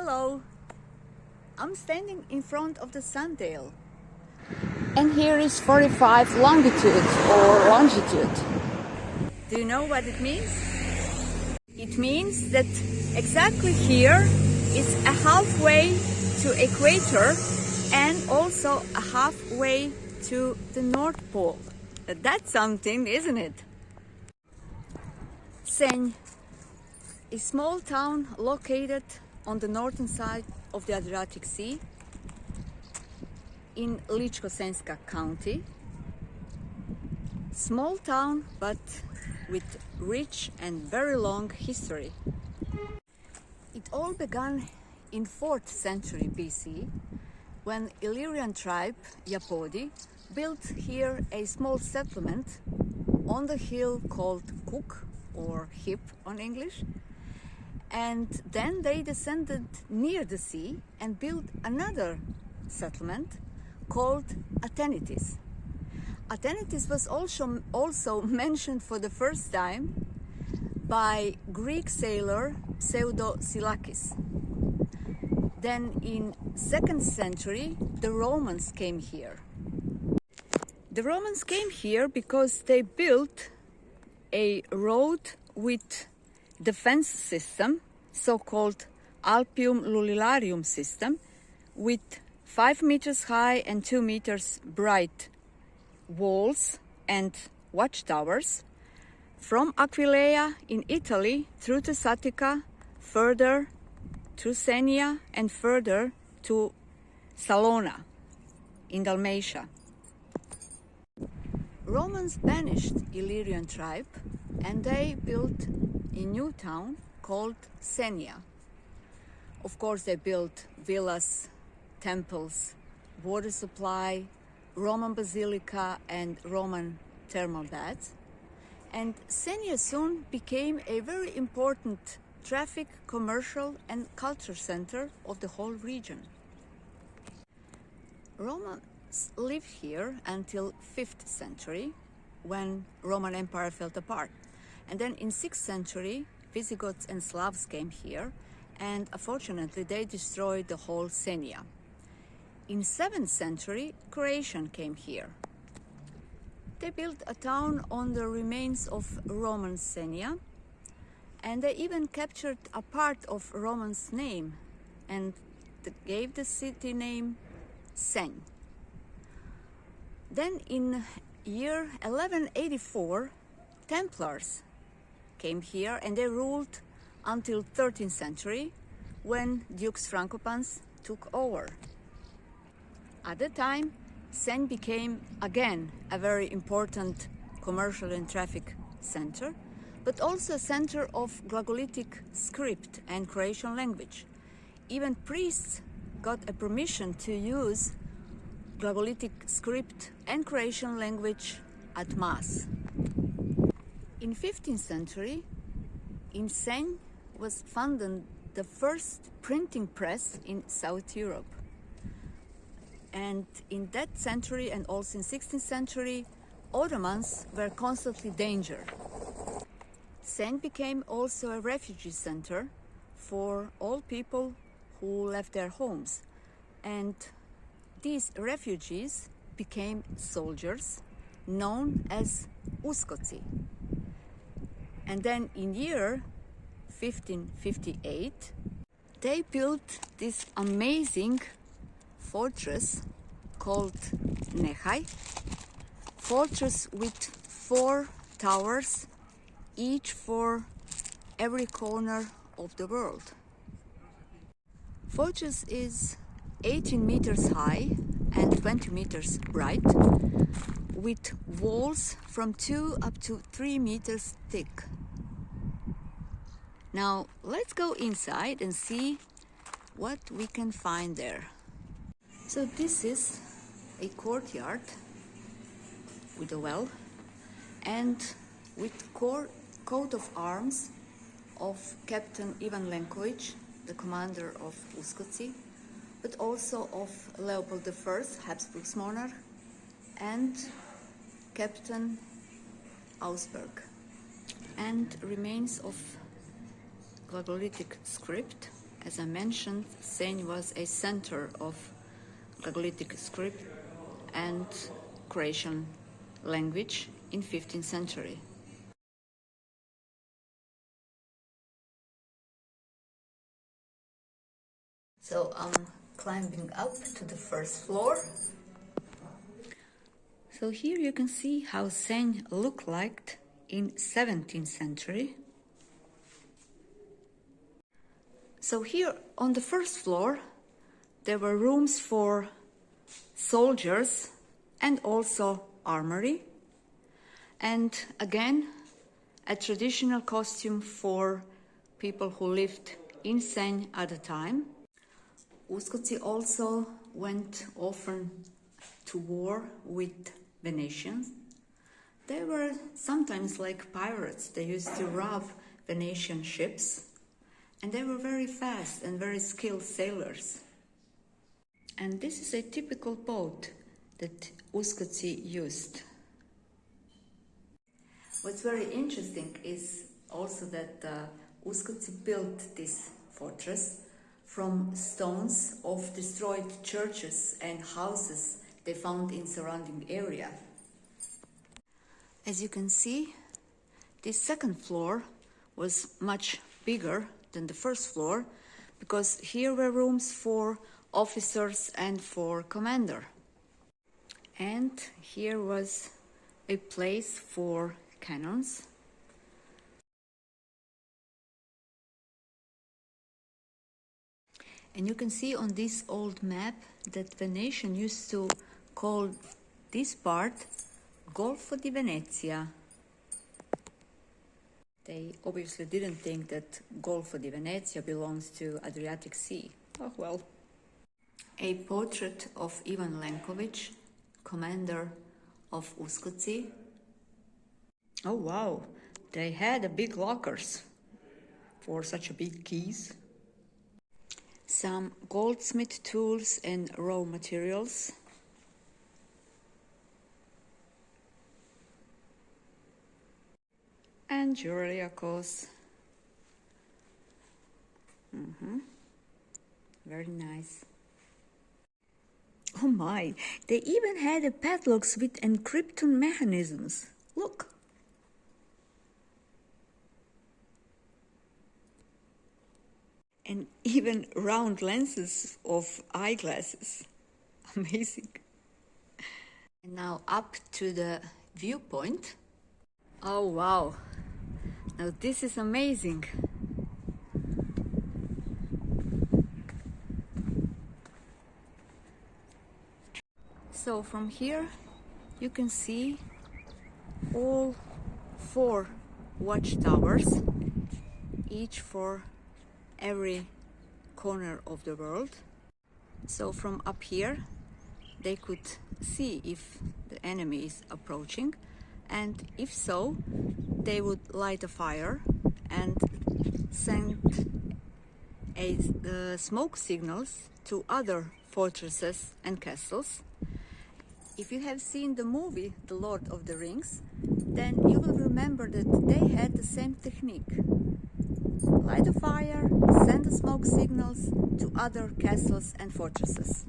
Hello, I'm standing in front of the sundial. And here is 45 longitude or longitude. Do you know what it means? It means that exactly here is a halfway to equator and also a halfway to the North Pole. That's something, isn't it? Senj, a small town located on the northern side of the Adriatic Sea in Ličko-senjska county. Small town, but with rich and very long history. It all began in 4th century BC when Illyrian tribe Yapodi built here a small settlement on the hill called Cook or Hip on English. And then they descended near the sea and built another settlement called Atenitis. Atenitis was also mentioned for the first time by Greek sailor Pseudo-Silakis. Then in 2nd century, the Romans came here. The Romans came here because they built a road with defense system, so-called Alpium Lulilarium system, with 5 meters high and 2 meters bright walls and watchtowers from Aquileia in Italy through to Satica, further to Senia and further to Salona in Dalmatia. Romans banished Illyrian tribe and they built a new town called Senia. Of course, they built villas, temples, water supply, Roman basilica and Roman thermal baths. And Senia soon became a very important traffic, commercial and culture center of the whole region. Romans lived here until 5th century when Roman Empire fell apart. And then in 6th century, Visigoths and Slavs came here and unfortunately they destroyed the whole Senia. In 7th century, Croatians came here. They built a town on the remains of Roman Senia and they even captured a part of Roman's name and gave the city name Senj. Then in year 1184, Templars came here and they ruled until 13th century when Dukes Francopans took over. At the time, Senj became again a very important commercial and traffic center, but also a center of Glagolitic script and Croatian language. Even priests got a permission to use Glagolitic script and Croatian language at Mass. In 15th century, in Senj was founded the first printing press in South Europe. And in that century and also in 16th century, Ottomans were constantly in danger. Senj became also a refugee center for all people who left their homes. And these refugees became soldiers known as uskoci. And then in year 1558, they built this amazing fortress called Nehaj, fortress with 4 towers, each for every corner of the world. Fortress is 18 meters high and 20 meters bright, with walls from 2 up to 3 meters thick. Now let's go inside and see what we can find there. So this is a courtyard with a well and with coat of arms of Captain Ivan Lenković, the commander of Uskoci, but also of Leopold I, Habsburg's monarch, and Captain Auersperg, and remains of Glagolitic script As I mentioned, Senj was a center of Glagolitic script and Croatian language in 15th century. So I'm climbing up to the first floor. So here you can see how Senj looked like in 17th century. So here on the first floor there were rooms for soldiers and also armory, and again a traditional costume for people who lived in Senj at the time. Uskoci also went often to war with Venetians. They were sometimes like pirates. They used to rob Venetian ships, and they were very fast and very skilled sailors. And this is a typical boat that Uskoci used. What's very interesting is also that Uskoci built this fortress from stones of destroyed churches and houses they found in surrounding area. As you can see, this second floor was much bigger than the first floor, because here were rooms for officers and for commander. And here was a place for cannons. And you can see on this old map that Venetian used to call this part Golfo di Venezia. They obviously didn't think that Golfo di Venezia belongs to Adriatic Sea. Oh well. A portrait of Ivan Lenković, commander of Uskoci. Oh wow, they had big lockers for such a big keys. Some goldsmith tools and raw materials. And jewelry, of course. Very nice. Oh my, they even had padlocks with encryption mechanisms. Look. And even round lenses of eyeglasses. Amazing. And now up to the viewpoint. Oh wow, now this is amazing. So from here you can see all 4 watchtowers, each for every corner of the world. So from up here they could see if the enemy is approaching, and if so, they would light a fire and send smoke signals to other fortresses and castles. If you have seen the movie The Lord of the Rings, then you will remember that they had the same technique. Light a fire, send the smoke signals to other castles and fortresses.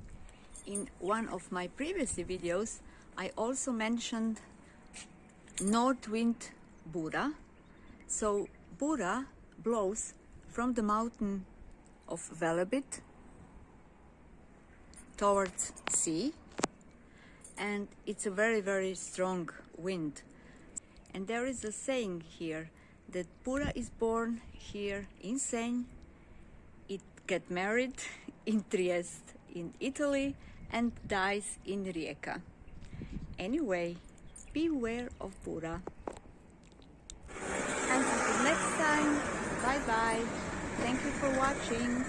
In one of my previous videos, I also mentioned north wind Bura. So Bura blows from the mountain of Velebit towards sea, and it's a very, very strong wind. And there is a saying here that Bura is born here in Senj, it get married in Trieste in Italy, and dies in Rijeka. Anyway, beware of Bura. And until next time, bye bye. Thank you for watching.